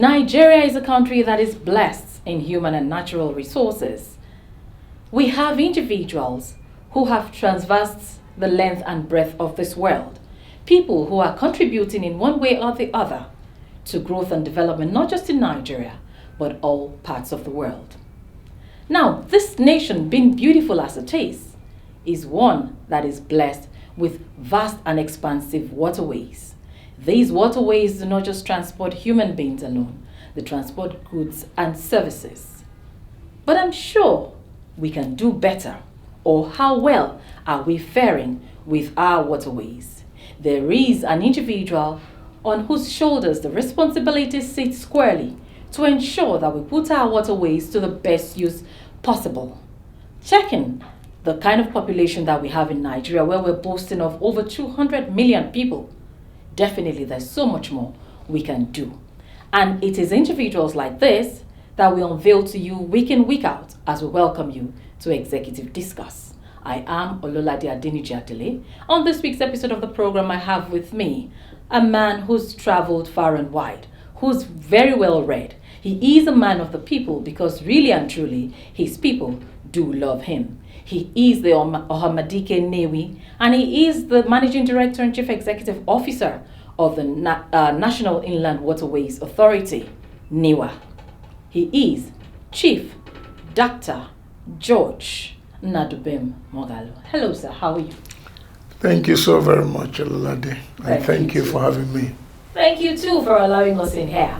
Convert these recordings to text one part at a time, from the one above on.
Nigeria is a country that is blessed in human and natural resources. We have individuals who have traversed the length and breadth of this world, people who are contributing in one way or the other to growth and development, not just in Nigeria, but all parts of the world. Now, this nation, being beautiful as it is one that is blessed with vast and expansive waterways. These waterways do not just transport human beings alone, they transport goods and services. But I'm sure we can do better. Or how well are we faring with our waterways? There is an individual on whose shoulders the responsibility sits squarely to ensure that we put our waterways to the best use possible. Checking the kind of population that we have in Nigeria, where we're boasting of over 200 million people, definitely there's so much more we can do. And it is individuals like this that we unveil to you week in, week out as we welcome you to Executive Discourse. I am Ololade Adeniji. On this week's episode of the program, I have with me a man who's traveled far and wide, who's very well read. He is a man of the people because really and truly, his people do love him. He is the Ohamadike Newi, and he is the Managing Director and Chief Executive Officer of the National Inland Waterways Authority, NIWA. He is Chief Dr. George Nadubem Mogalu. Hello, sir. How are you? Thank you so very much, Ololade, and thank you for having me. Thank you too for allowing us in here.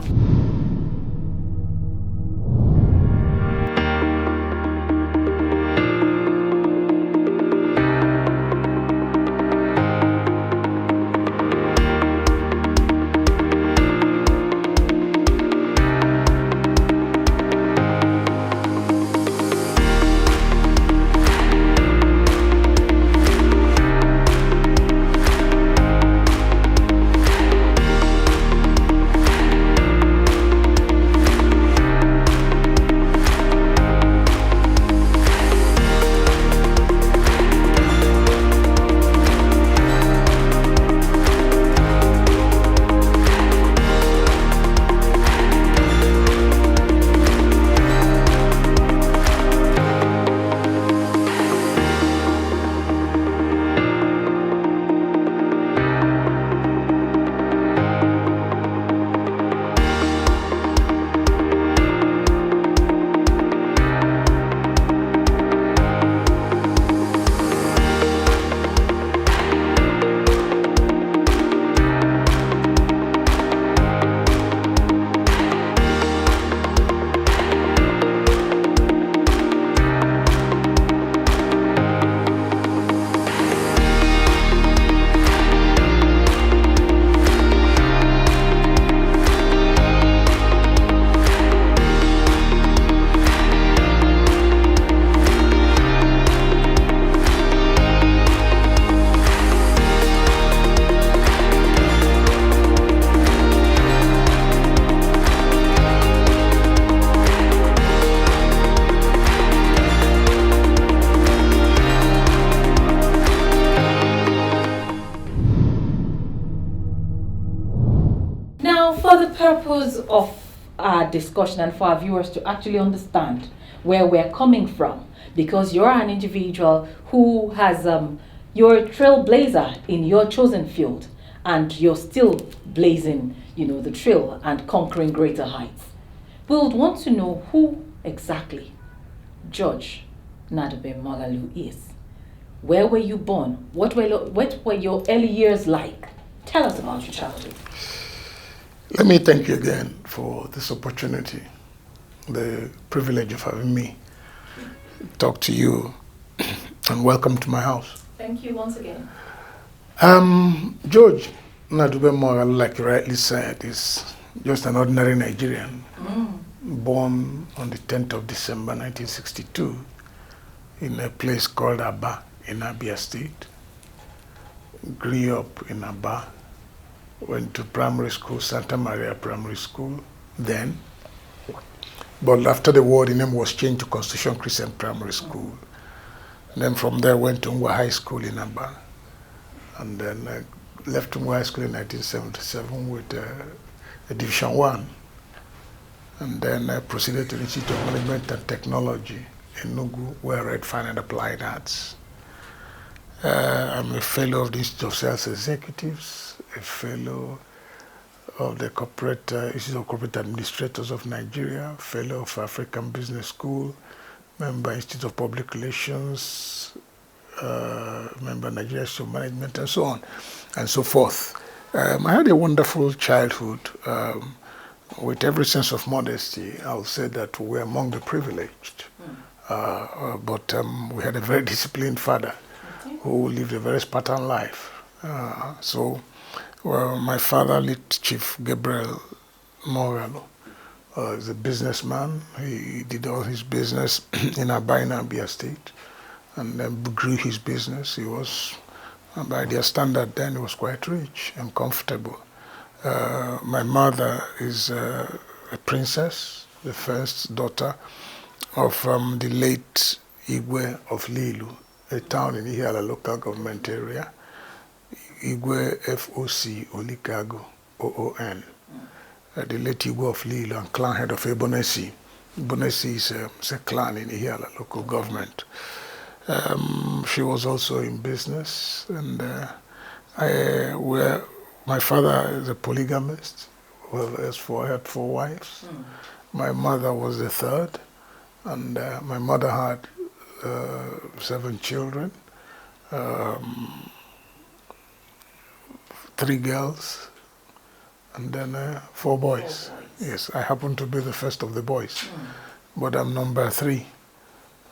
Purpose of our discussion and for our viewers to actually understand where we're coming from, because you're an individual who has you're a trailblazer in your chosen field, and you're still blazing, the trail and conquering greater heights. We would want to know who exactly George Nadube Mogalu is. Where were you born? What were your early years like? Tell us about your childhood. Let me thank you again for this opportunity, the privilege of having me talk to you, and welcome to my house. Thank you once again. George Nadube Mogalu, like you rightly said, is just an ordinary Nigerian, born on the 10th of December 1962 in a place called Aba in Abia State. Grew up in Aba. Went to primary school, Santa Maria Primary School then. But after the war, the name was changed to Constitution Christian Primary School. And then from there, went to Ngwa High School in Aba. And then I left Ngwa High School in 1977 with a Division 1 and then I proceeded to the Institute of Management and Technology in Enugu, where I read Fine and Applied Arts. I'm a fellow of the Institute of Sales Executives, a fellow of the Institute of Corporate Administrators of Nigeria, fellow of African Business School, member Institute of Public Relations, member Nigeria Institute of Management, and so on and so forth. I had a wonderful childhood. With every sense of modesty, I'll say that we're among the privileged. But we had a very disciplined father who lived a very Spartan life. My father, late Chief Gabriel Moghalu, is a businessman. He did all his business in Abaina Abia State, and then grew his business. He was, by their standard then, he was quite rich and comfortable. My mother is a princess, the first daughter of the late Igwe of Lilu, a town in Ihiala local government area. Igwe FOC Olikago OON. The late Igwe of Lilu and clan head of Ebonesi. Ebonesi is a clan in Ihiala local government. She was also in business, and my father is a polygamist. Well, I had 4 wives. My mother was the third, and my mother had 7 children, 3 girls, and then 4 boys. Yes, I happen to be the first of the boys, but I'm number 3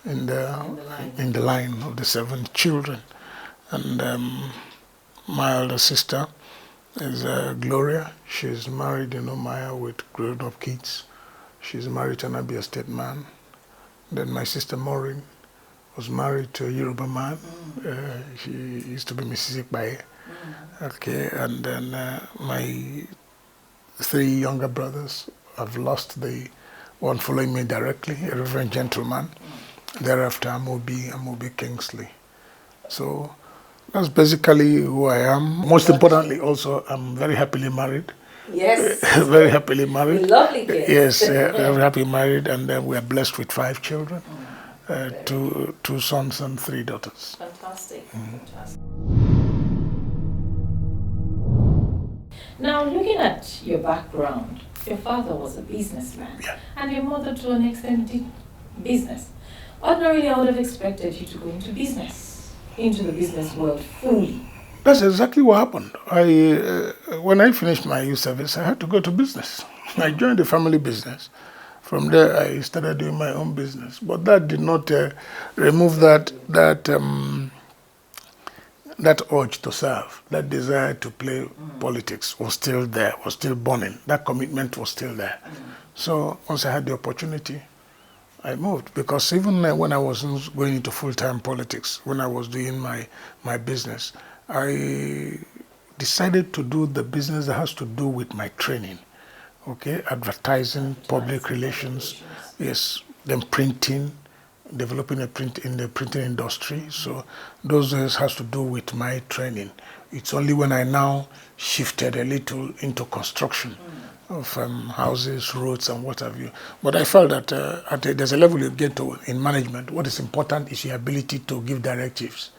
in the line of the 7 children. And my elder sister is Gloria. She's married in Umaya with grown-up kids. She's married to an Abia State man. Then my sister Maureen was married to a Yoruba man. She used to be Mrs. Ikbaye. Okay, and then my 3 younger brothers have lost the one following me directly, a reverend gentleman. Thereafter, Amobi Kingsley. So that's basically who I am. Most importantly, also, I'm very happily married. Yes. Very happily married. Lovely kids. Yes, very happily married, and then we are blessed with 5 children, 2 sons and 3 daughters. Fantastic. Fantastic. Now, looking at your background, your father was a businessman, and your mother, to an extent, did business. Ordinarily, I would have expected you to go into the business world fully. That's exactly what happened. When I finished my youth service, I had to go to business. I joined the family business. From there, I started doing my own business. But that did not remove that urge to serve, that desire to play politics was still there, was still burning. That commitment was still there. So once I had the opportunity, I moved, because even when I wasn't going into full-time politics, when I was doing my business, I decided to do the business that has to do with my training. Okay, advertising, public relations, yes, then printing, developing a print in the printing industry. So those has to do with my training. It's only when I now shifted a little into construction of houses, roads, and what have you. But I felt that there's a level you get to in management. What is important is your ability to give directives,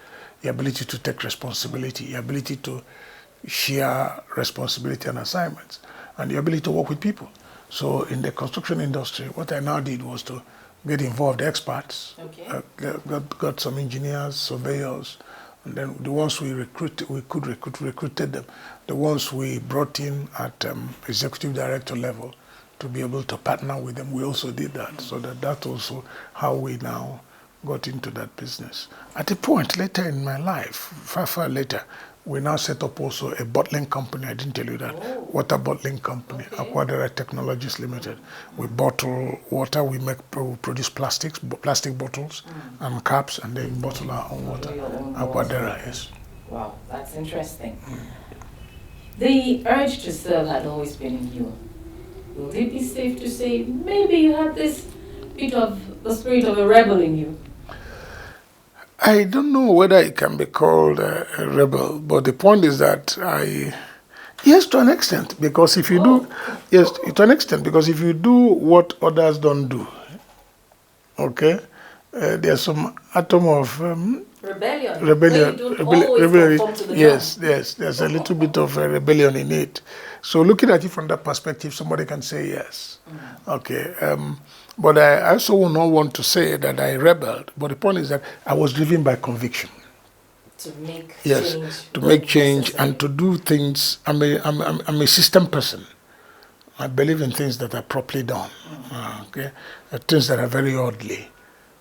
your ability to take responsibility, your ability to share responsibility and assignments, and the ability to work with people. So in the construction industry, what I now did was to get involved experts, got some engineers, surveyors, and then the ones we recruited them. The ones we brought in at executive director level to be able to partner with them, we also did that. So that's also how we now got into that business. At a point later in my life, far later, we now set up also a bottling company. I didn't tell you that. Water bottling company, Aquadera Technologies Limited. We bottle water, we produce plastic bottles and caps, and then bottle our own water. Aquadera, yes. Wow, that's interesting. The urge to serve had always been in you. Will it be safe to say maybe you had this bit of the spirit of a rebel in you? I don't know whether it can be called a rebel, but the point is that Yes, to an extent, because if you do, yes, to an extent, because if you do what others don't do, okay, there's some atom of Rebellion. rebellion, When you don't always conform to the yes, norm. yes, there's a little bit of rebellion in it. So looking at it from that perspective, somebody can say yes. Okay, but I also will not want to say that I rebelled, but the point is that I was driven by conviction. To make Yes, change. to make change necessary. and to do things. I'm a system person. I believe in things that are properly done. Okay, things that are very orderly.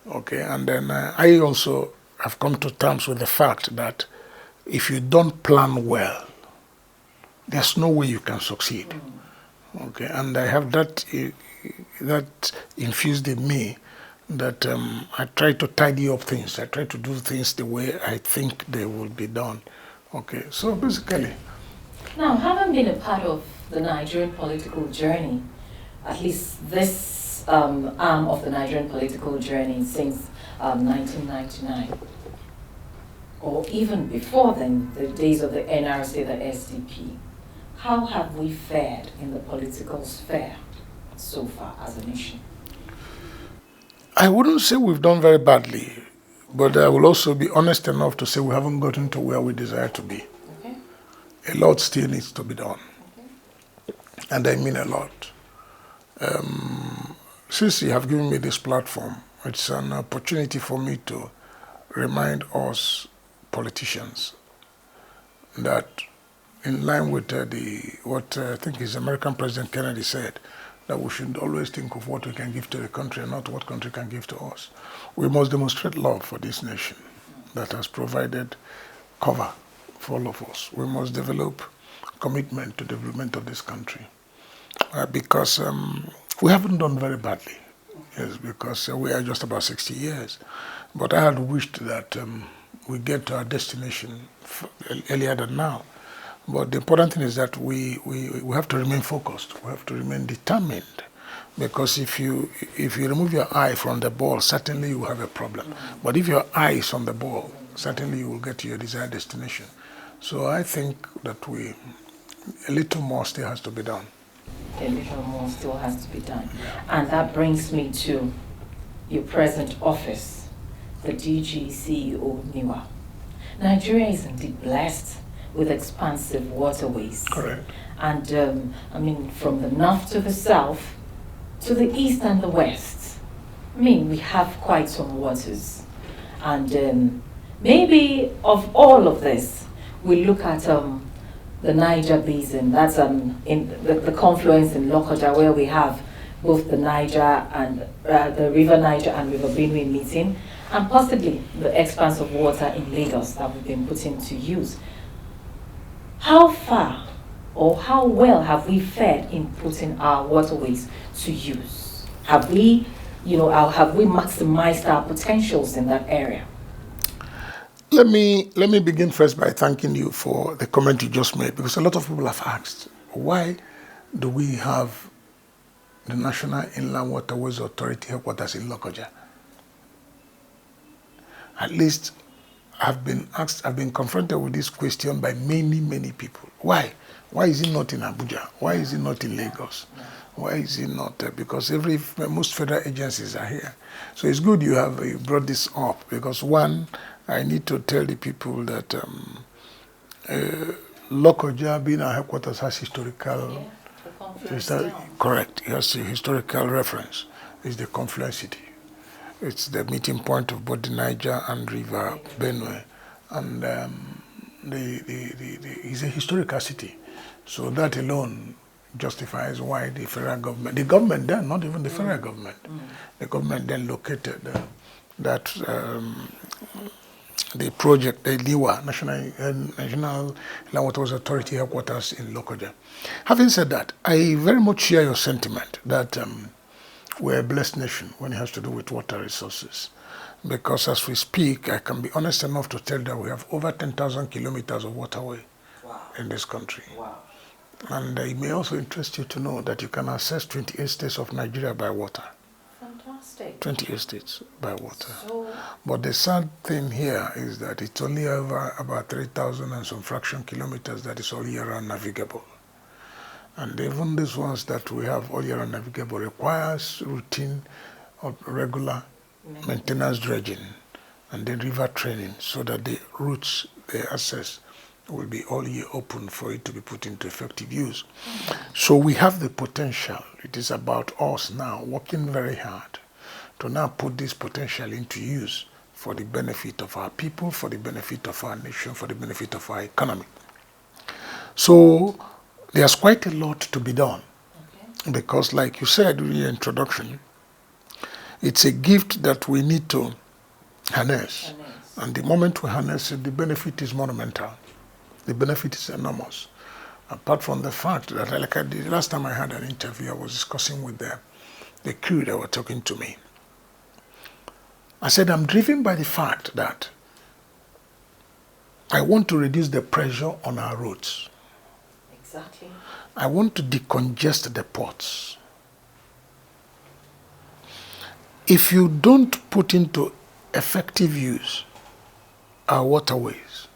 Okay, and then I also have come to terms with the fact that if you don't plan well, there's no way you can succeed. Okay, and I have that that infused in me that I try to tidy up things. I try to do things the way I think they will be done. Okay, so basically. Now, having been a part of the Nigerian political journey, at least this arm of the Nigerian political journey since 1999, or even before then, the days of the NRC, the SDP, how have we fared in the political sphere so far as a nation? I wouldn't say we've done very badly, but I will also be honest enough to say we haven't gotten to where we desire to be. Okay. A lot still needs to be done. Okay. And I mean a lot. Since you have given me this platform, it's an opportunity for me to remind us politicians that in line with what I think is American President Kennedy said, that we should always think of what we can give to the country and not what country can give to us. We must demonstrate love for this nation that has provided cover for all of us. We must develop commitment to the development of this country because we haven't done very badly. Yes, because we are just about 60 years. But I had wished that we get to our destination earlier than now. But the important thing is that we have to remain focused. We have to remain determined. Because if you remove your eye from the ball, certainly you have a problem. But if your eye is on the ball, certainly you will get to your desired destination. So I think that a little more still has to be done. A little more still has to be done. And that brings me to your present office, the DG CEO NIWA. Nigeria is indeed blessed with expansive waterways. Correct. And I mean, from the north to the south, to the east and the west, I mean, we have quite some waters. And maybe of all of this, we look at the Niger Basin. That's in the confluence in Lokoja, where we have both the Niger and the River Niger and River Benue meeting, and possibly the expanse of water in Lagos that we've been putting to use. How far or how well have we fared in putting our waterways to use? Have we, have we maximized our potentials in that area? Let me begin first by thanking you for the comment you just made, because a lot of people have asked, why do we have the National Inland Waterways Authority headquarters in Lokoja? At least I've been confronted with this question by many people. Why? Why is it not in Abuja? Why is it not in Lagos? Why is it not there? Because most federal agencies are here. So it's good you brought this up, because one, I need to tell the people that Lokoja, being our headquarters, has historical. Correct. It has a historical reference. It's the confluence city. It's the meeting point of both the Niger and River Benue, and it's a historical city. So that alone justifies why the federal government then, not even the federal government, the government then located the project, the NIWA, National Land Waterways Authority headquarters in Lokoja. Having said that, I very much share your sentiment that we're a blessed nation when it has to do with water resources. Because as we speak, I can be honest enough to tell that we have over 10,000 kilometers of waterway in this country. Wow. And it may also interest you to know that you can access 28 states of Nigeria by water. Fantastic. 28 states by water. So, but the sad thing here is that it's only over about 3,000 and some fraction kilometers that is all year round navigable. And even these ones that we have all year round navigable requires routine or regular maintenance dredging and then river training so that the routes they access will be all year open for it to be put into effective use. So we have the potential. It is about us now working very hard to now put this potential into use for the benefit of our people, for the benefit of our nation, for the benefit of our economy. So there's quite a lot to be done. Okay. Because like you said in your introduction, it's a gift that we need to harness. And the moment we harness it, the benefit is monumental. The benefit is enormous. Apart from the fact that, like I did, last time I had an interview, I was discussing with the crew that were talking to me. I said, I'm driven by the fact that I want to reduce the pressure on our roads. Exactly. I want to decongest the ports. If you don't put into effective use our waterways,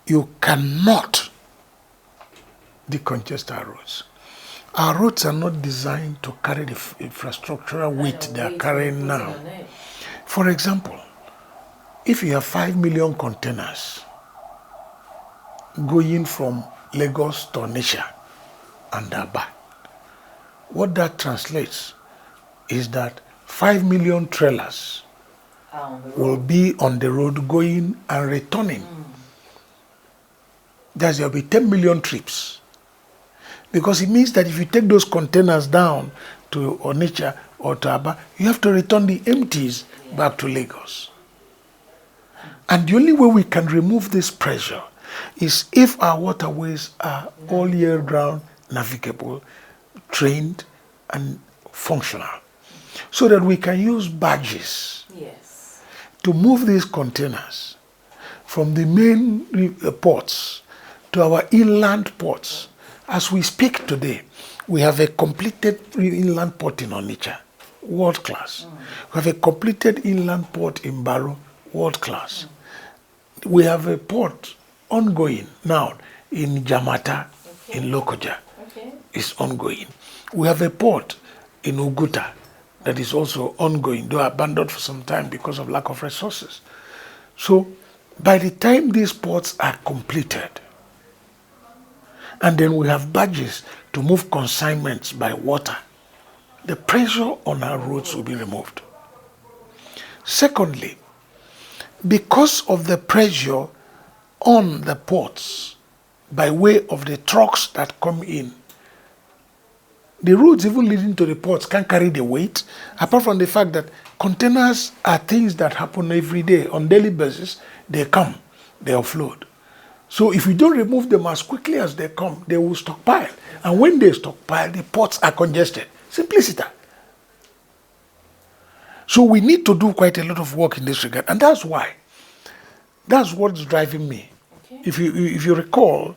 you cannot decongest our roads. Our roads are not designed to carry the infrastructural weight they are carrying now. For example, if you have 5 million containers going from Lagos to Onitsha and Aba, what that translates is that 5 million trailers will be on the road going and returning. There will be 10 million trips. Because it means that if you take those containers down to Onitsha or to Aba, you have to return the empties back to Lagos. And the only way we can remove this pressure is if our waterways are all year round navigable, trained, and functional. So that we can use barges to move these containers from the main ports to our inland ports. As we speak today, we have a completed inland port in Onitsha, world class. We have a completed inland port in Baro, world class. We have a port ongoing now in Jamata, in Lokoja. It's ongoing. We have a port in Uguta that is also ongoing, though abandoned for some time because of lack of resources. So by the time these ports are completed, and then we have barges to move consignments by water, the pressure on our roads will be removed. Secondly, because of the pressure on the ports by way of the trucks that come in, the roads even leading to the ports can't carry the weight, apart from the fact that containers are things that happen every day. On daily basis, they come, they offload. So if we don't remove them as quickly as they come, they will stockpile. And when they stockpile, the ports are congested. Simplicity. So we need to do quite a lot of work in this regard. And that's why. That's what's driving me. Okay. If you recall,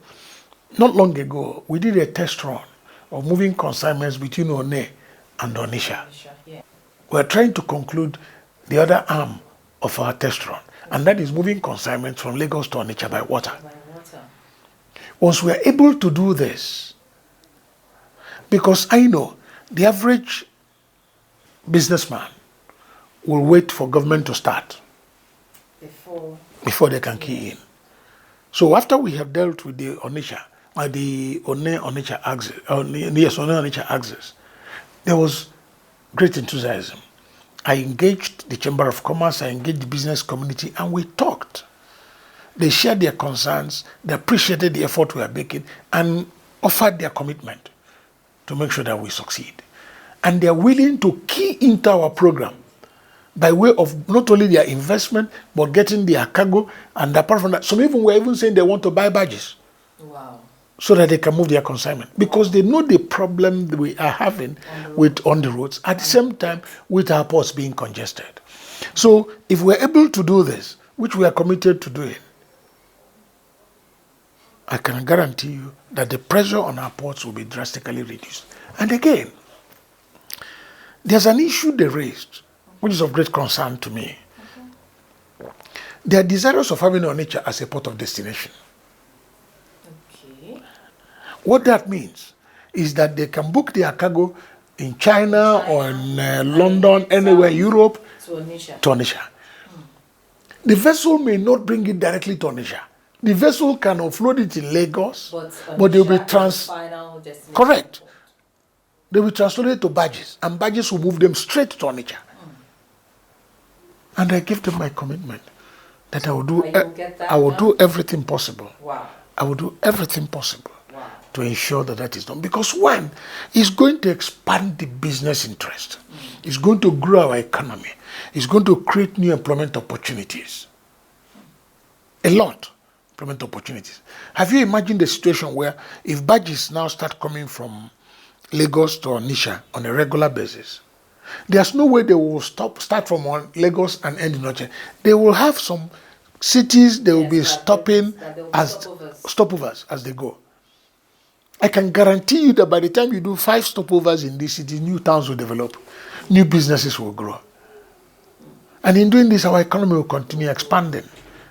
not long ago, we did a test run of moving consignments between One and Onitsha. Yeah. We're trying to conclude the other arm of our test run. And that is moving consignments from Lagos to Onitsha by water. Once we are able to do this, because I know the average businessman will wait for government to start before they can key in. So after we have dealt with the Onitsha, the Onitsha axis, there was great enthusiasm. I engaged the Chamber of Commerce, I engaged the business community, and we talked. They shared their concerns, they appreciated the effort we are making, and offered their commitment to make sure that we succeed. And they are willing to key into our program by way of not only their investment, but getting their cargo, and apart from that, some even were even saying they want to buy badges. Wow. So that they can move their consignment. Because they know the problem that we are having on the roads, at the same time with our ports being congested. So if we're able to do this, which we are committed to doing, I can guarantee you that the pressure on our ports will be drastically reduced. And again, there's an issue they raised, which is of great concern to me. Okay. They are desirous of having Onitsha as a port of destination. Okay. What that means is that they can book their cargo in China or in London, anywhere, Europe, to Onitsha. to Onitsha. The vessel may not bring it directly to Onitsha. The vessel can offload it in Lagos, but they'll be final destination. correct. They will translate to barges, and barges will move them straight to Onitsha. And I give them my commitment that I will do. I will do everything possible. Wow. I will do everything possible to ensure that that is done. Because one, it's going to expand the business interest. It's going to grow our economy. It's going to create new employment opportunities. A lot. Employment opportunities. Have you imagined the situation where if barges now start coming from Lagos to Onitsha on a regular basis, there's no way they will start from Lagos and end in Onitsha. They will have some cities they will be stopping as stopovers as they go. I can guarantee you that by the time you do 5 stopovers in this city, new towns will develop, new businesses will grow. And in doing this, our economy will continue expanding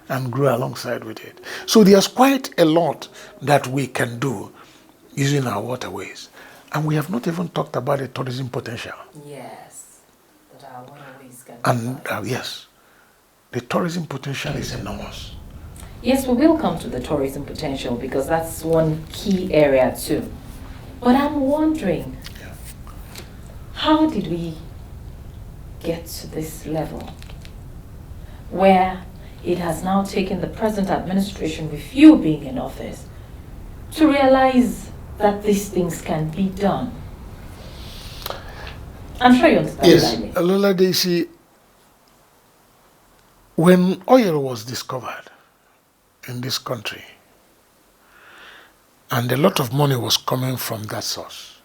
and grow alongside with it. So there's quite a lot that we can do using our waterways. And we have not even talked about the tourism potential. Yes, that our waterways can And yes, the tourism potential is enormous. Yes, we will come to the tourism potential because that's one key area too. But I'm wondering, how did we get to this level where it has now taken the present administration, with you being in office, to realize that these things can be done? I'm sure you understand Yes, what I mean. Lola Daisy, when oil was discovered in this country, and a lot of money was coming from that source,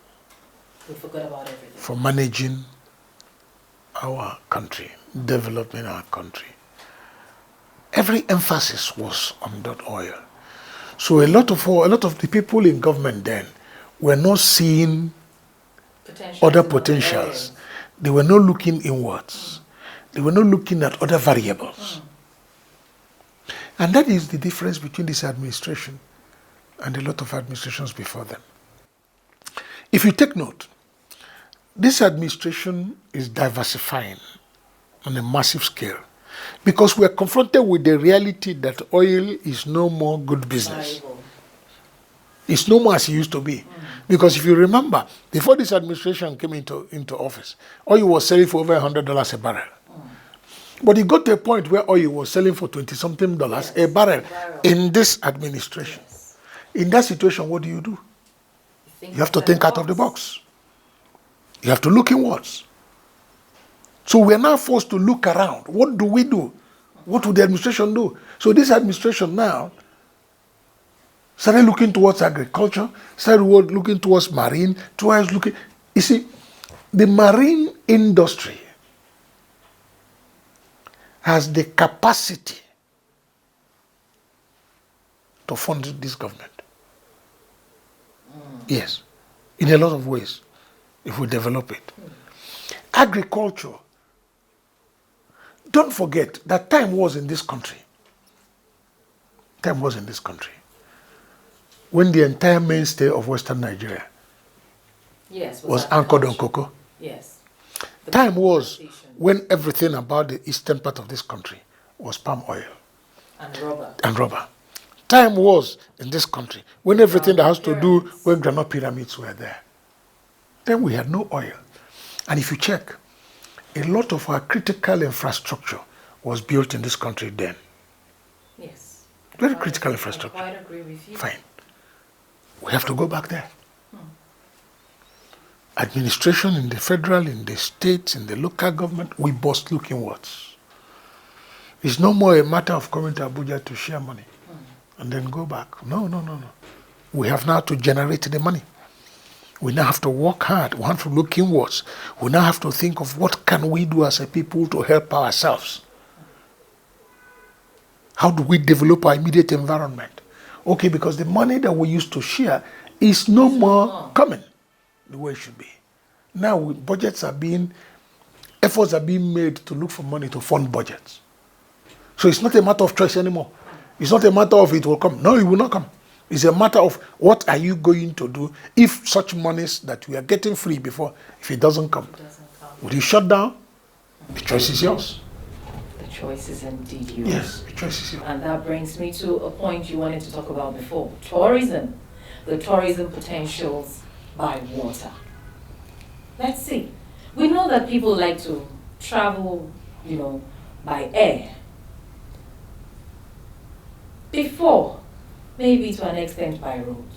We forgot about everything. for managing our country, developing our country. Every emphasis was on that oil. So a lot of the people in government then were not seeing other potentials. They were not looking inwards. They were not looking at other variables. And that is the difference between this administration and a lot of administrations before them. If you take note, this administration is diversifying on a massive scale because we are confronted with the reality that oil is no more good business. It's no more as it used to be. Because if you remember, before this administration came into office, oil was selling for over $100 a barrel. But it got to a point where oil was selling for $20-something a barrel in this administration. Yes. In that situation, what do? You have to think out of the box. You have to look inwards. So we are now forced to look around. What do we do? What would the administration do? So this administration now started looking towards agriculture, started looking towards marine, towards looking. You see, the marine industry has the capacity to fund this government. Yes, in a lot of ways, if we develop it. Agriculture, don't forget that time was in this country. Time was in this country when the entire mainstay of Western Nigeria was anchored on cocoa. Yes. Time was when everything about the eastern part of this country was palm oil And rubber. Time was in this country when everything that has to do when granite pyramids were there. Then we had no oil. And if you check, a lot of our critical infrastructure was built in this country then. Yes. Very critical infrastructure. I quite agree with you. Fine. We have to go back there. Administration in the federal, in the states, in the local government, we must look inwards. It's no more a matter of coming to Abuja to share money and then go back. No. We have now to generate the money. We now have to work hard. We have to look inwards. We now have to think of what can we do as a people to help ourselves. How do we develop our immediate environment? Okay, because the money that we used to share is no more coming the way it should be. Now efforts are being made to look for money to fund budgets. So it's not a matter of choice anymore. It's not a matter of it will come. No, it will not come. It's a matter of what are you going to do if such monies that we are getting free before, if it doesn't come. Would you shut down? The choice is yours. The choice is indeed yours. Yes, the choice is yours. And that brings me to a point you wanted to talk about before. Tourism. The tourism potentials by water. Let's see. We know that people like to travel, by air. Before, maybe to an extent by roads.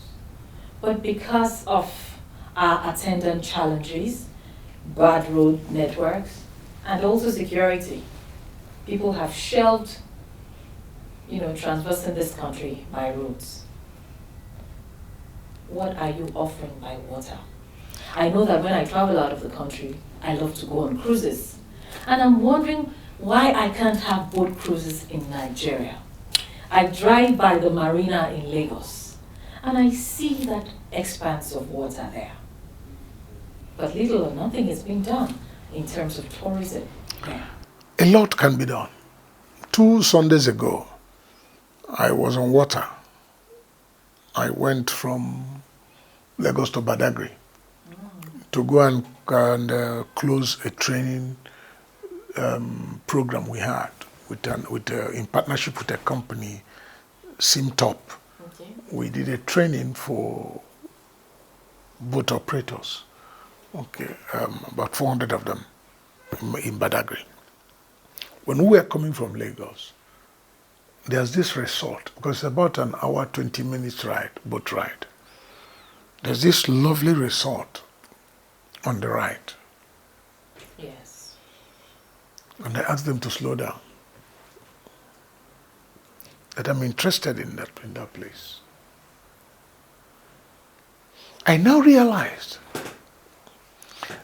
But because of our attendant challenges, bad road networks, and also security, people have shelved, traversing this country by roads. What are you offering by water? I know that when I travel out of the country, I love to go on cruises. And I'm wondering why I can't have boat cruises in Nigeria. I drive by the marina in Lagos, and I see that expanse of water there. But little or nothing is being done in terms of tourism there. A lot can be done. 2 Sundays ago, I was on water. I went from Lagos to Badagry to go and close a training program we had in partnership with a company, Simtop. Okay. We did a training for boat operators. About 400 of them in Badagry. When we were coming from Lagos, there's this resort, because it's about an hour, 20 minutes boat ride. There's this lovely resort on the right. Yes. And I asked them to slow down. That I'm interested in that place. I now realized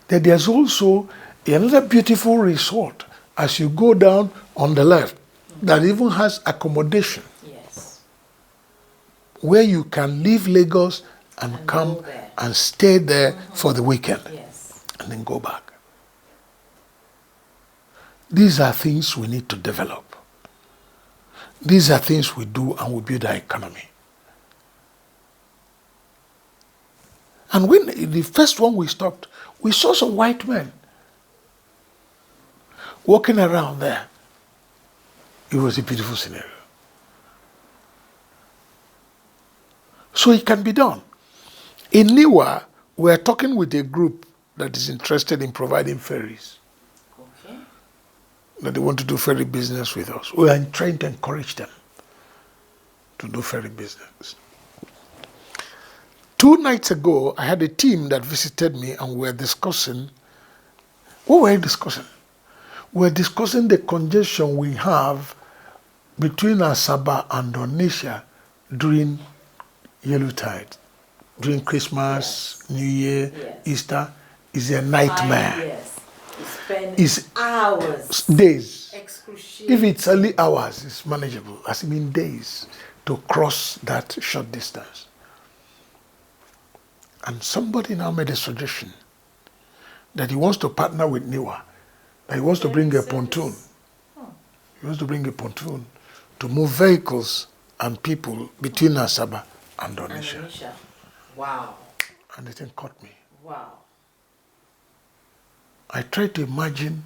that there's also another beautiful resort as you go down on the left that even has accommodation. Yes. Where you can leave Lagos and come and stay there for the weekend. Yes. And then go back. These are things we need to develop. These are things we do and we build our economy. And when the first one we stopped, we saw some white men walking around there. It was a beautiful scenario. So it can be done. In Niwa, we are talking with a group that is interested in providing ferries. Okay. That they want to do ferry business with us. We are trying to encourage them to do ferry business. 2 nights ago, I had a team that visited me and we were discussing. What were we discussing? We were discussing the congestion we have between Asaba and Onitsha during Yellow Tide. During Christmas, Yes. New Year, Yes. Easter, is a nightmare. Yes. You spend It's hours. days. Excruciating. If it's only hours, it's manageable. As I mean days to cross that short distance. And somebody now made a suggestion that he wants to partner with Niwa, that he wants to bring a pontoon. He wants to bring a pontoon to move vehicles and people between Asaba and Onitsha. Indonesia. Wow. And the thing caught me. Wow. I tried to imagine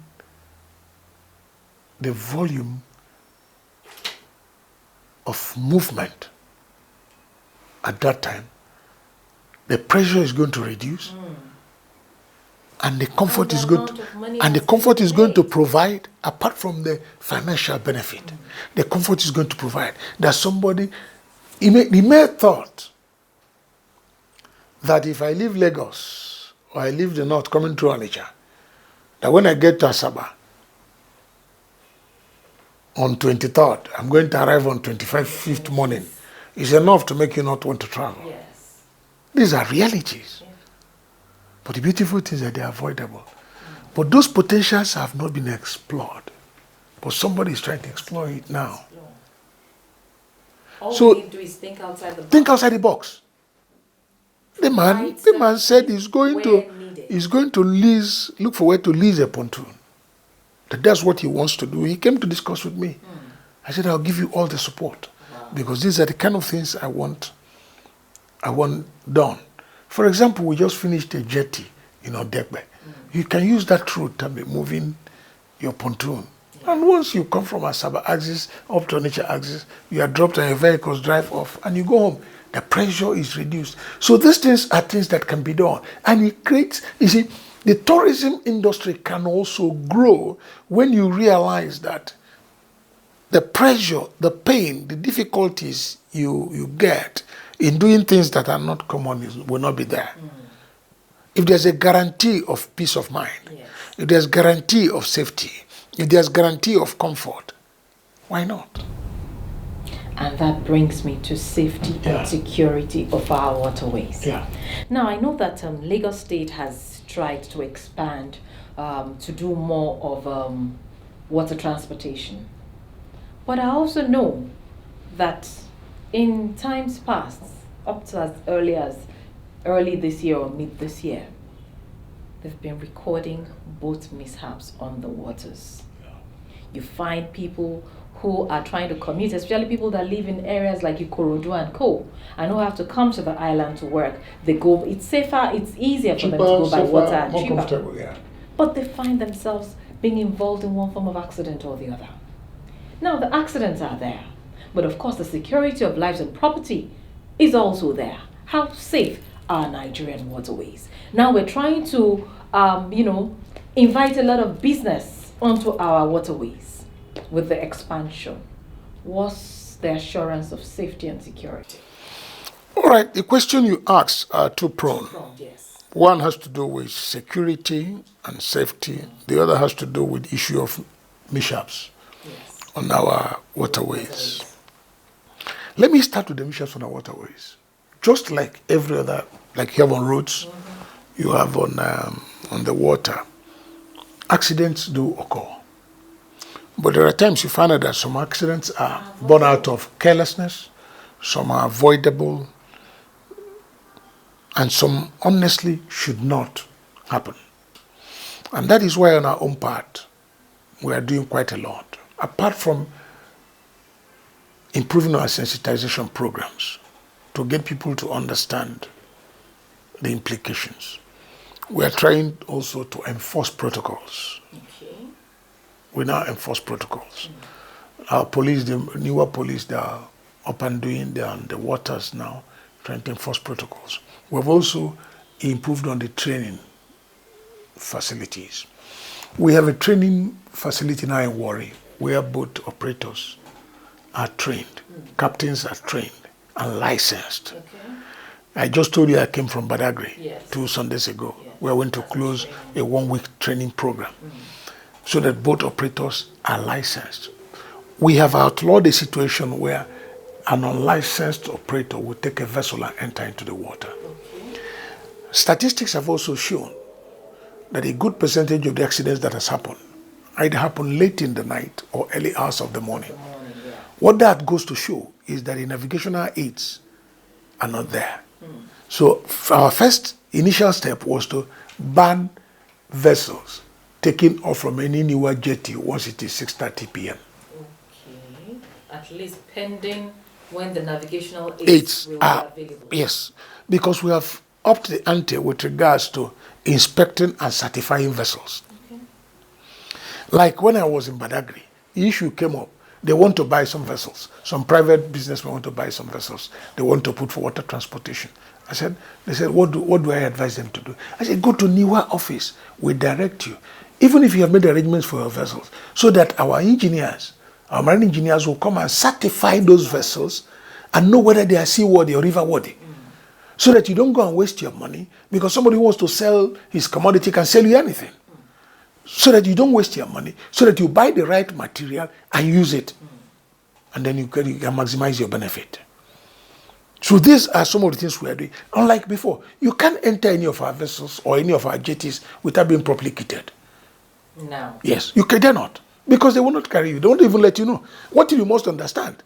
the volume of movement at that time. The pressure is going to reduce, and the comfort is going to provide, apart from the financial benefit, the comfort is going to provide that somebody, he may have thought that if I leave Lagos or I leave the north coming through Onitsha, that when I get to Asaba on 23rd, I'm going to arrive on 25th morning. It's enough to make you not want to travel. Yes. These are realities. Yeah. But the beautiful thing is that they are avoidable. But those potentials have not been explored. But somebody is trying to explore it now. All so we need to do is think outside the box. Think outside the box. The man said he's going to look for where to lease a pontoon. That's what he wants to do. He came to discuss with me. I said, I'll give you all the support. Wow. Because these are the kind of things I want I want done. For example, we just finished a jetty in Odegbe. You can use that route to be moving your pontoon. And once you come from Asaba axis up to Onitsha axis, you are dropped and your vehicles drive off and you go home. The pressure is reduced. So these things are things that can be done. And it creates, you see, the tourism industry can also grow when you realize that the pressure, the pain, the difficulties you get in doing things that are not common will not be there. If there's a guarantee of peace of mind, if there's guarantee of safety, if there's guarantee of comfort, why not? And that brings me to safety and security of our waterways. Now, I know that Lagos State has tried to expand to do more of water transportation. But I also know that in times past, up to as early this year or mid this year, they've been recording boat mishaps on the waters. You find people who are trying to commute, especially people that live in areas like Ikorodu and Co. and who have to come to the island to work. They go, it's safer, it's easier for them to go by water and more cheaper. comfortable, But they find themselves being involved in one form of accident or the other. Now, the accidents are there, but of course the security of lives and property is also there. How safe are Nigerian waterways? Now we're trying to, invite a lot of business onto our waterways with the expansion. What's the assurance of safety and security? All right, the question you asked are two pronged. Yes. One has to do with security and safety. The other has to do with issue of mishaps on our waterways. Let me start with the mishaps on our waterways. Just like every other, like you have on roads, you have on the water, accidents do occur. But there are times you find out that some accidents are born out of carelessness, some are avoidable, and some honestly should not happen. And that is why on our own part, we are doing quite a lot. Apart from improving our sensitization programs to get people to understand the implications, we are trying also to enforce protocols. We now enforce protocols. Our police, the newer police, they are up and doing, they are on the waters now, trying to enforce protocols. We've also improved on the training facilities. We have a training facility now in Warri, where boat operators are trained, captains are trained and licensed. I just told you I came from Badagry 2 Sundays ago. We went to close a 1-week training program so that boat operators are licensed. We have outlawed a situation where an unlicensed operator will take a vessel and enter into the water. Statistics have also shown that a good percentage of the accidents that has happened either happen late in the night or early hours of the morning. What that goes to show is that the navigational aids are not there. So our first initial step was to ban vessels taking off from any newer jetty once it is 6:30 p.m. Okay, at least pending when the navigational aids will be available. Yes, because we have upped the ante with regards to inspecting and certifying vessels. Like when I was in Badagry, the issue came up. They want to buy some vessels. Some private businessmen want to buy some vessels. They want to put for water transportation. They said, what do I advise them to do? I said, go to NIWA office. We direct you. Even if you have made arrangements for your vessels, so that our engineers, our marine engineers will come and certify those vessels and know whether they are seaworthy or riverworthy. So that you don't go and waste your money because somebody who wants to sell his commodity can sell you anything. So that you don't waste your money, so that you buy the right material and use it. And then you can maximize your benefit. So these are some of the things we are doing. Unlike before, you can't enter any of our vessels or any of our jetties without being properly kitted. No. Yes, you can, they're not. Because they will not carry you. They won't even let you know. What you must understand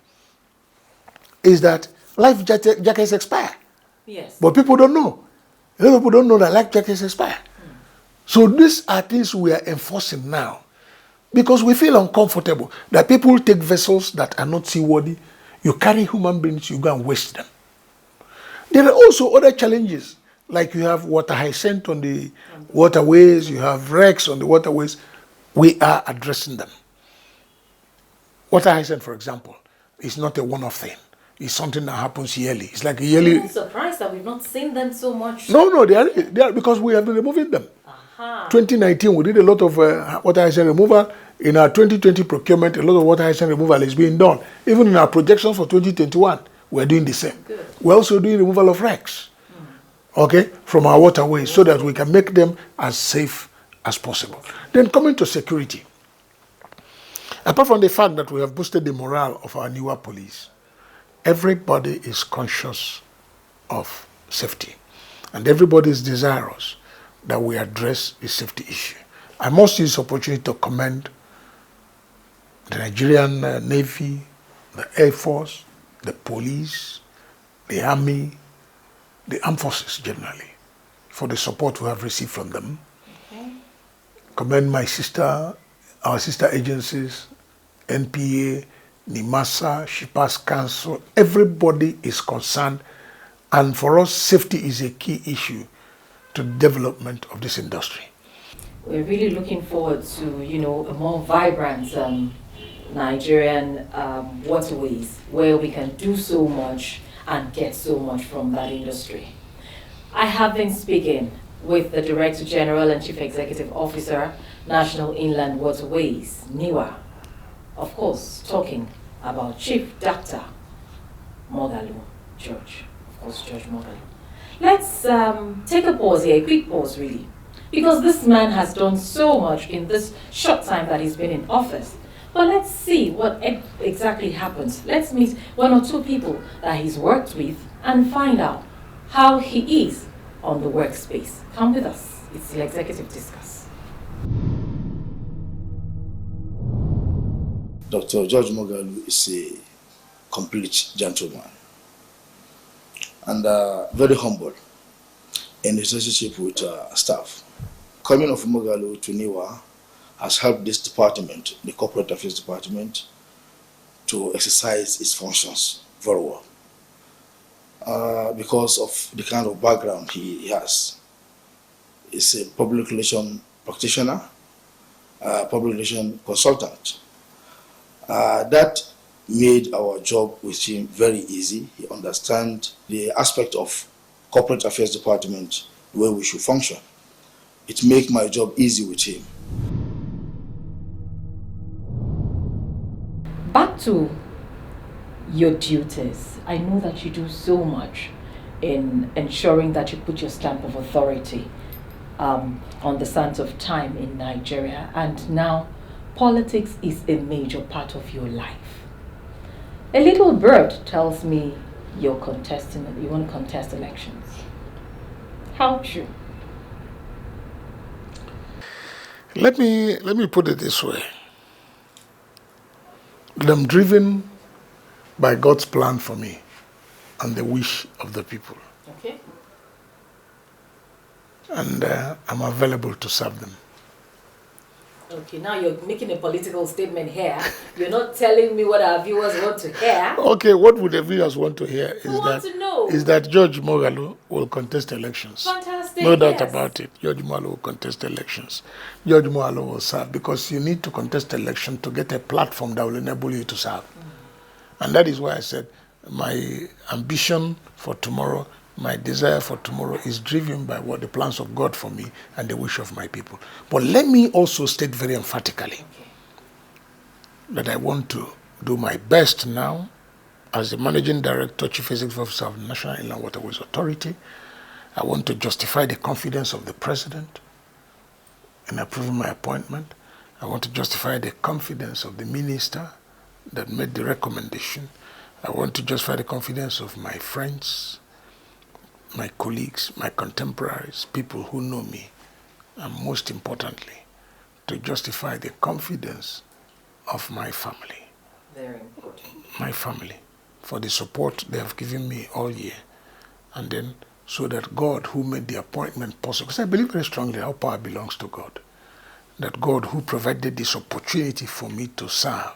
is that life jackets expire. Yes. But people don't know. A lot of people don't know that life jackets expire. So these are things we are enforcing now because we feel uncomfortable that people take vessels that are not seaworthy. You carry human beings, you go and waste them. There are also other challenges, like you have water hyacinth on the waterways, you have wrecks on the waterways. We are addressing them. Water hyacinth, for example, is not a one-off thing. It's something that happens yearly. It's like a yearly. I'm surprised that we've not seen them so much. No, they are because we have been removing them. 2019, we did a lot of water hyacinth removal. In our 2020 procurement, a lot of water hyacinth removal is being done. Even in our projections for 2021, we're doing the same. Good. We're also doing removal of wrecks, okay, from our waterways so that we can make them as safe as possible. Then coming to security. Apart from the fact that we have boosted the morale of our newer police, everybody is conscious of safety. And everybody is desirous that we address the safety issue. I must use this opportunity to commend the Nigerian Navy, the Air Force, the police, the Army, the armed forces generally, for the support we have received from them. Okay. Commend our sister agencies, NTA, NIMASA, Shippers Council. Everybody is concerned, and for us, safety is a key issue to the development of this industry. We're really looking forward to, a more vibrant Nigerian waterways where we can do so much and get so much from that industry. I have been speaking with the Director General and Chief Executive Officer, National Inland Waterways, NIWA. Of course, talking about Chief Dr. Mogalu, George. Of course, George Mogalu. Let's take a pause here, a quick pause really, because this man has done so much in this short time that he's been in office. But let's see what exactly happens. Let's meet one or two people that he's worked with and find out how he is on the workspace. Come with us. It's the Executive Discourse. Dr. George Mogalu is a complete gentleman and very humble in his relationship with staff. Coming of Mogalu to NIWA has helped this department, the Corporate Affairs Department, to exercise its functions very well because of the kind of background he has. He's a public relation practitioner, public relation consultant. That made our job with him very easy. He understands the aspect of Corporate Affairs Department, the way we should function. It makes my job easy with him. Back to your duties. I know that you do so much in ensuring that you put your stamp of authority on the sands of time in Nigeria, and now politics is a major part of your life. A little bird tells me you want to contest elections. How true? Let me put it this way. I'm driven by God's plan for me and the wish of the people. Okay. And I'm available to serve them. Okay, now you're making a political statement here. You're not telling me what our viewers want to hear. Okay, what would the viewers want to hear is that George Mogalu will contest elections. Fantastic. No doubt about it. George Mogalu will contest elections. George Mogalu will serve because you need to contest election to get a platform that will enable you to serve. And that is why I said my ambition for tomorrow, my desire for tomorrow is driven by what the plans of God for me and the wish of my people. But let me also state very emphatically that I want to do my best now as the Managing Director, Chief Executive Officer of the National Inland Waterways Authority. I want to justify the confidence of the President in approving my appointment. I want to justify the confidence of the Minister that made the recommendation. I want to justify the confidence of my friends, my colleagues, my contemporaries, people who know me, and most importantly, to justify the confidence of my family. Very important. My family, for the support they have given me all year. And then, so that God, who made the appointment possible, because I believe very strongly our power belongs to God, that God, who provided this opportunity for me to serve,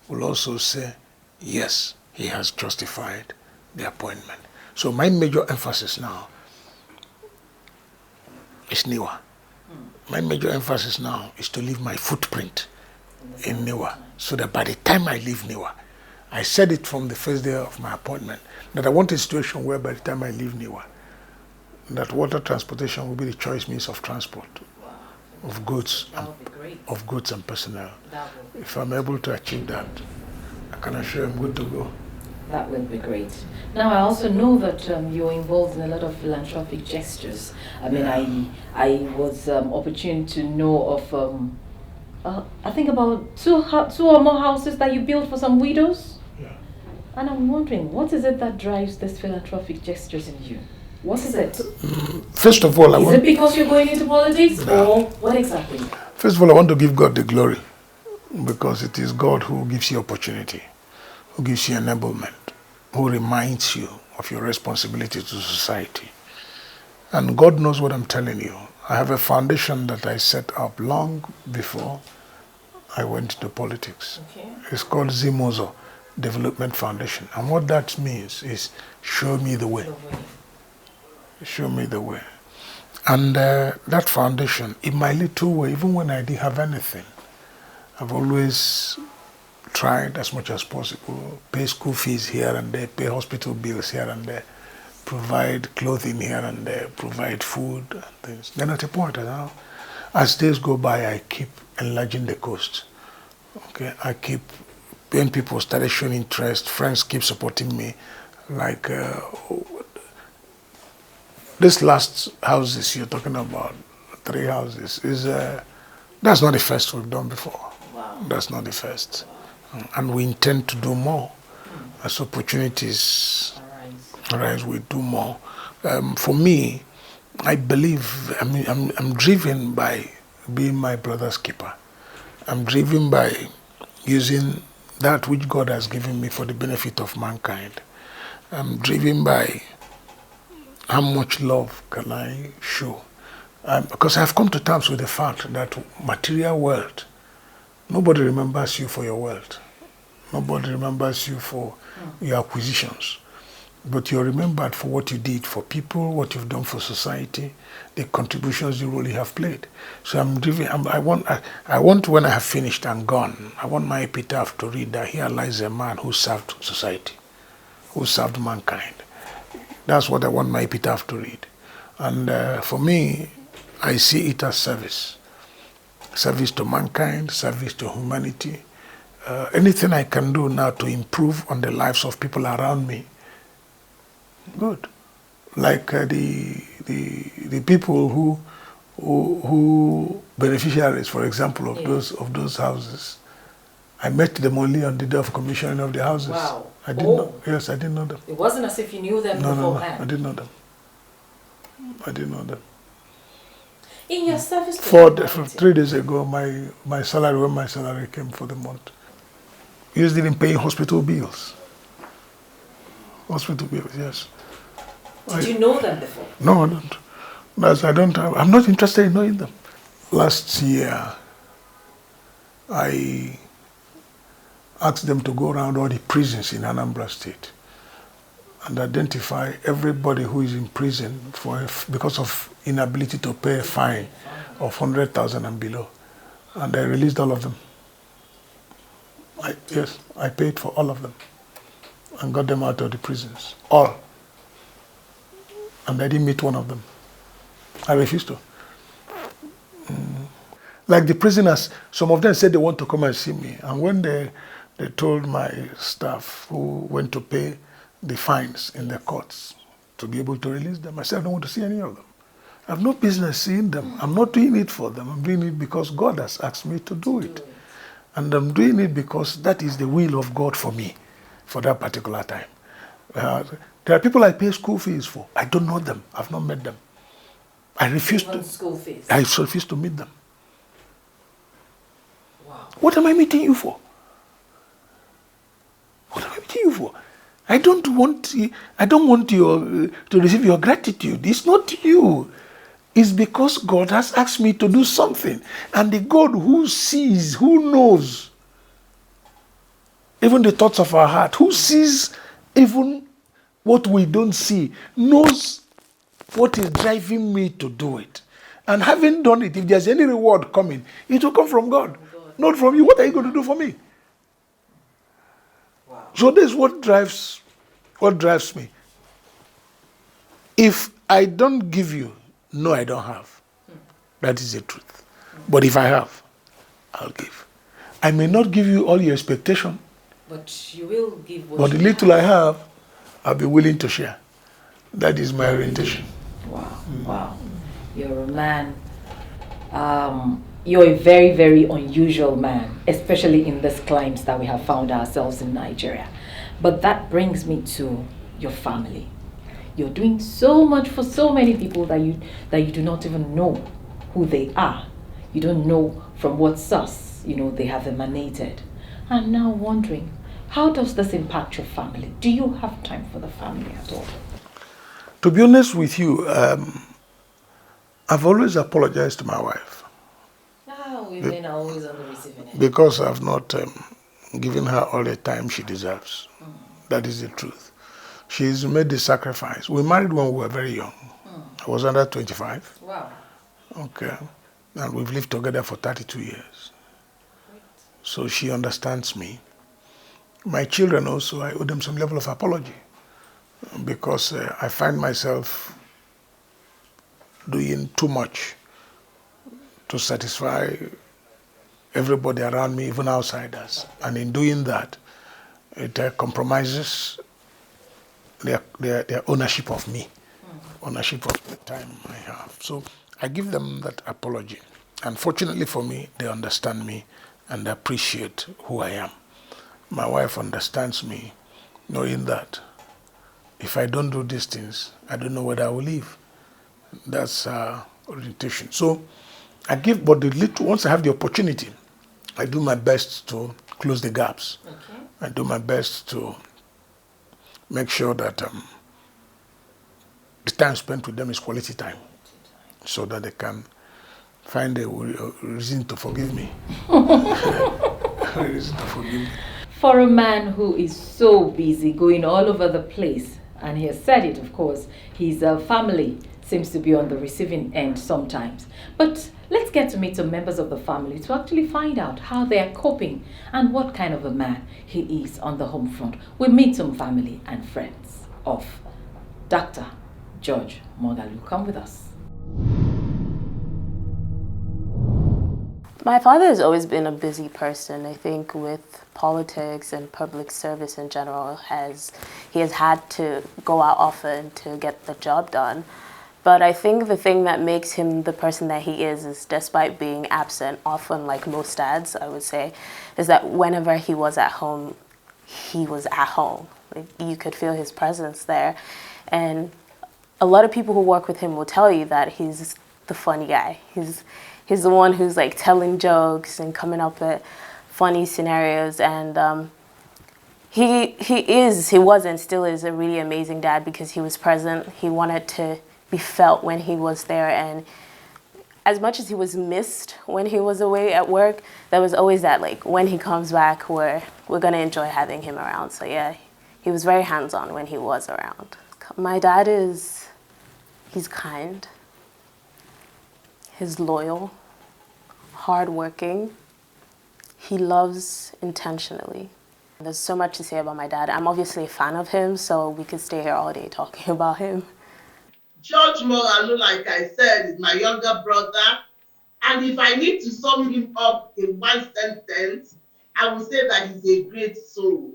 will also say, yes, he has justified the appointment. So my major emphasis now is Niwa. My major emphasis now is to leave my footprint in Niwa, so that by the time I leave Niwa, I said it from the first day of my appointment, that I want a situation where by the time I leave Niwa, that water transportation will be the choice means of transport, of goods, of goods and personnel. If I'm able to achieve that, I can assure I'm good to go. That will be great. Now, I also know that you're involved in a lot of philanthropic gestures. I mean, I was opportune to know of, I think about two or more houses that you built for some widows. Yeah. And I'm wondering, what is it that drives this philanthropic gestures in you? What is it? First of all, is it because you're going into politics, or what exactly? First of all, I want to give God the glory, because it is God who gives you opportunity, who gives you enablement, who reminds you of your responsibility to society. And God knows what I'm telling you. I have a foundation that I set up long before I went into politics. Okay. It's called Zimozo Development Foundation. And what that means is show me the way. Show me the way. And that foundation, in my little way, even when I didn't have anything, I've always tried as much as possible, pay school fees here and there, pay hospital bills here and there, provide clothing here and there, provide food and things. Then at a point, now, as days go by, I keep enlarging the coast. Okay, when people started showing interest, friends keep supporting me. Like this last houses you're talking about, 3 houses, is that's not the first we've done before. Wow. That's not the first. And we intend to do more. As opportunities arise, we do more. For me, I believe, I'm driven by being my brother's keeper. I'm driven by using that which God has given me for the benefit of mankind. I'm driven by how much love can I show. Because I've come to terms with the fact that material wealth, nobody remembers you for your wealth. Nobody remembers you for your acquisitions. But you're remembered for what you did for people, what you've done for society, the contributions you really have played. So I want when I have finished and gone, I want my epitaph to read that here lies a man who served society, who served mankind. That's what I want my epitaph to read. And for me, I see it as service. Service to mankind, service to humanity. Anything I can do now to improve on the lives of people around me, good. Like the people who beneficiaries, for example, of those houses. I met them only on the day of commissioning of the houses. Wow. I didn't know. Yes, I didn't know them. It wasn't as if you knew them beforehand. No, I didn't know them. I didn't know them. In your service to For humanity. 3 days ago, my salary, when my salary came for the month, used it in paying hospital bills. Hospital bills, yes. Did you know them before? No, I don't. I'm not interested in knowing them. Last year, I asked them to go around all the prisons in Anambra State and identify everybody who is in prison because of inability to pay a fine of 100,000 and below. And I released all of them. I paid for all of them and got them out of the prisons. All. And I didn't meet one of them. I refused to. Like the prisoners, some of them said they want to come and see me. And when they told my staff who went to pay the fines in the courts to be able to release them, I said, I don't want to see any of them. I have no business seeing them. I'm not doing it for them. I'm doing it because God has asked me to do it. And I'm doing it because that is the will of God for me for that particular time. There are people I pay school fees for. I don't know them. I've not met them. I refuse to meet them. Wow. What am I meeting you for? What am I meeting you for? I don't want you to receive your gratitude. It's not you. It's because God has asked me to do something. And the God who sees, who knows even the thoughts of our heart, who sees even what we don't see, knows what is driving me to do it. And having done it, if there's any reward coming, it will come from God, not from you. What are you going to do for me? Wow. So this is what drives me. If I don't give you, no, I don't have. That is the truth. But if I have, I'll give. I may not give you all your expectation, But you will give what but the you little have. I have, I'll be willing to share. That is my orientation. Wow, wow. You're a man. You're a very, very unusual man, especially in this climate that we have found ourselves in Nigeria. But that brings me to your family. You're doing so much for so many people that you do not even know who they are. You don't know from what source, they have emanated. I'm now wondering, how does this impact your family? Do you have time for the family at all? To be honest with you, I've always apologized to my wife. Women are always on the receiving end. Because I've not given her all the time she deserves. That is the truth. She's made the sacrifice. We married when we were very young. I was under 25. Wow. Okay. And we've lived together for 32 years. Great. So she understands me. My children also, I owe them some level of apology because I find myself doing too much to satisfy everybody around me, even outsiders. And in doing that, it compromises their ownership of me, ownership of the time I have. So I give them that apology. And fortunately for me, they understand me and appreciate who I am. My wife understands me, knowing that if I don't do these things, I don't know whether I will live. That's orientation. So I give, but once I have the opportunity, I do my best to close the gaps. Okay. I do my best to make sure that the time spent with them is quality time, so that they can find a reason to forgive me. A reason to forgive me. For a man who is so busy going all over the place, and he has said it, of course, his family seems to be on the receiving end sometimes. But let's get to meet some members of the family to actually find out how they are coping and what kind of a man he is on the home front. We meet some family and friends of Dr. George Mogalu. Come with us. My father has always been a busy person. I think with politics and public service in general, he has had to go out often to get the job done. But I think the thing that makes him the person that he is despite being absent, often like most dads, I would say, is that whenever he was at home, he was at home. Like, you could feel his presence there. And a lot of people who work with him will tell you that he's the funny guy. He's the one who's like telling jokes and coming up with funny scenarios. And he was and still is a really amazing dad because he was present. He wanted to be felt when he was there. And as much as he was missed when he was away at work, there was always that, like, when he comes back, we're going to enjoy having him around. So yeah, he was very hands-on when he was around. My dad he's kind. He's loyal, hardworking. He loves intentionally. There's so much to say about my dad. I'm obviously a fan of him, so we could stay here all day talking about him. George Mogalu, like I said, is my younger brother. And if I need to sum him up in one sentence, I would say that he's a great soul.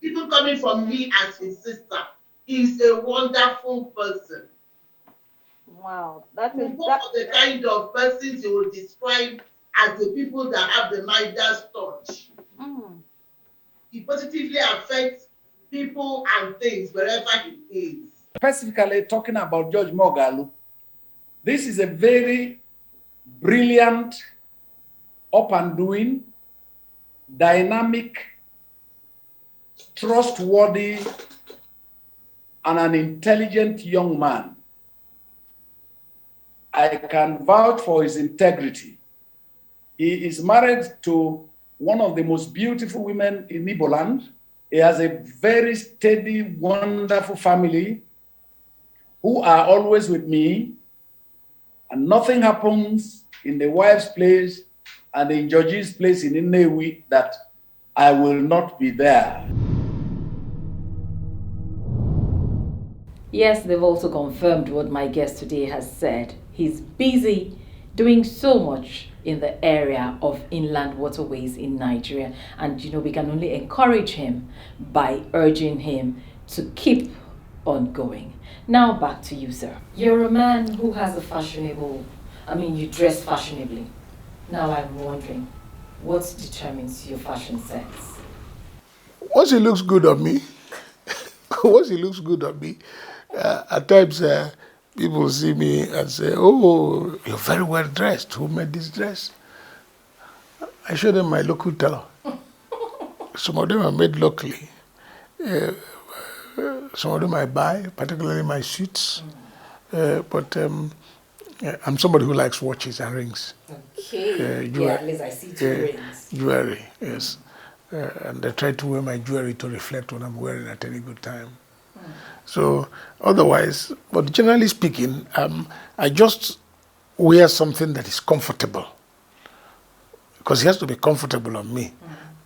Even coming from me as his sister, he's a wonderful person. Wow, that is Both of the kind of persons you will describe as the people that have the Midas touch. He positively affects people and things wherever he is. Specifically talking about George Mogalu, this is a very brilliant, up and doing, dynamic, trustworthy, and an intelligent young man. I can vouch for his integrity. He is married to one of the most beautiful women in Igbo land, He has a very steady, wonderful family who are always with me, and nothing happens in the wife's place and in Georgie's place in Nnewi that I will not be there. Yes, they've also confirmed what my guest today has said. He's busy doing so much in the area of inland waterways in Nigeria. And, we can only encourage him by urging him to keep on going. Now back to you, sir. You're a man who has you dress fashionably. Now I'm wondering, what determines your fashion sense? Once it looks good on me, at times people see me and say, "Oh, you're very well dressed. Who made this dress?" I show them my local tailor. Some of them are made locally. Some of them I buy, particularly my suits. But I'm somebody who likes watches and rings. Okay. At least I see 2 rings. Jewelry, yes. And I try to wear my jewelry to reflect what I'm wearing at any good time. So otherwise, but generally speaking, I just wear something that is comfortable. Because it has to be comfortable on me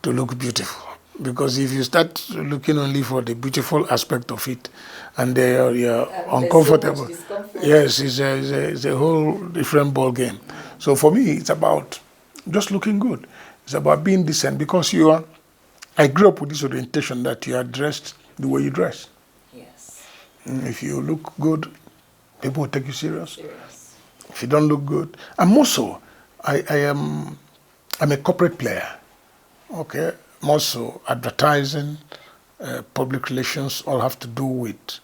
to look beautiful. Because if you start looking only for the beautiful aspect of it, and you're uncomfortable, so yes, it's a whole different ball game. So for me, it's about just looking good. It's about being decent, because I grew up with this orientation that you are dressed the way you dress. Yes. If you look good, people will take you serious. If you don't look good, and more so, I'm a corporate player. Okay. More so, advertising, public relations all have to do with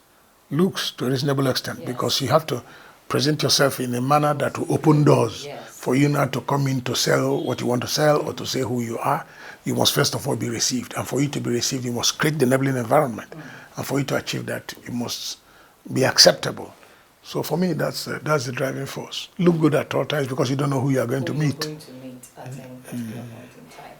looks to a reasonable extent, because you have to present yourself in a manner that will open doors for you not to come in to sell what you want to sell or to say who you are. You must first of all be received, and for you to be received, you must create the enabling environment, and for you to achieve that, you must be acceptable. So for me, that's the driving force. Look good at all times, because you don't know who you are going to meet. At any particular point in time.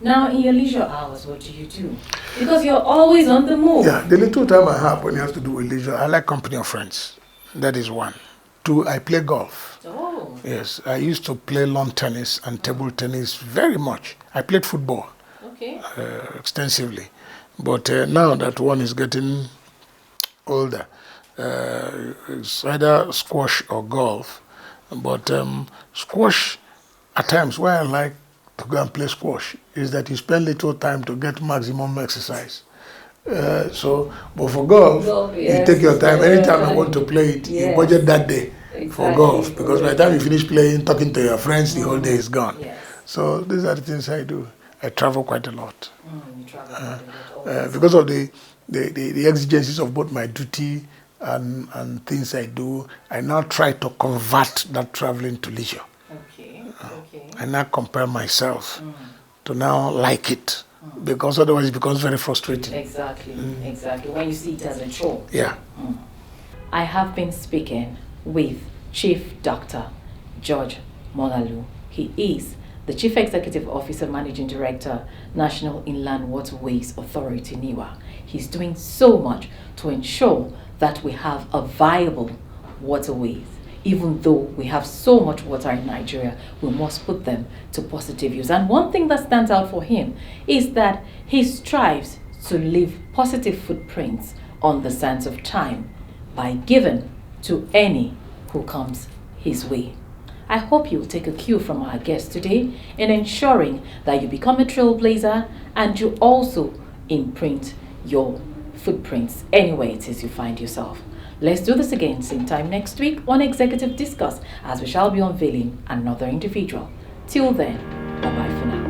Now, in your leisure hours, what do you do? Because you're always on the move. Yeah, the little time I have when it has to do with leisure, I like company of friends. That is one. 2, I play golf. Oh. Yes, I used to play lawn tennis and table tennis very much. I played football extensively. But now that one is getting older, it's either squash or golf. But squash, at times, why I like to go and play squash is that you spend little time to get maximum exercise. But for golf, you take your time. Anytime I want to play it, you budget that day for golf. Because by the time you finish playing, talking to your friends, the whole day is gone. So these are the things I do. I travel quite a lot. You travel quite a lot. Because of the exigencies of both my duty and things I do, I now try to convert that traveling to leisure. I now compare myself to now like it, because otherwise it becomes very frustrating. Exactly. When you see it as a chore. Yeah. I have been speaking with Chief Dr. George Mogalu. He is the Chief Executive Officer, Managing Director, National Inland Waterways Authority, NIWA. He's doing so much to ensure that we have a viable waterways. Even though we have so much water in Nigeria, we must put them to positive use. And one thing that stands out for him is that he strives to leave positive footprints on the sands of time by giving to any who comes his way. I hope you will take a cue from our guest today in ensuring that you become a trailblazer and you also imprint your footprints anywhere it is you find yourself. Let's do this again same time next week on Executive Discourse, as we shall be unveiling another individual. Till then, bye-bye for now.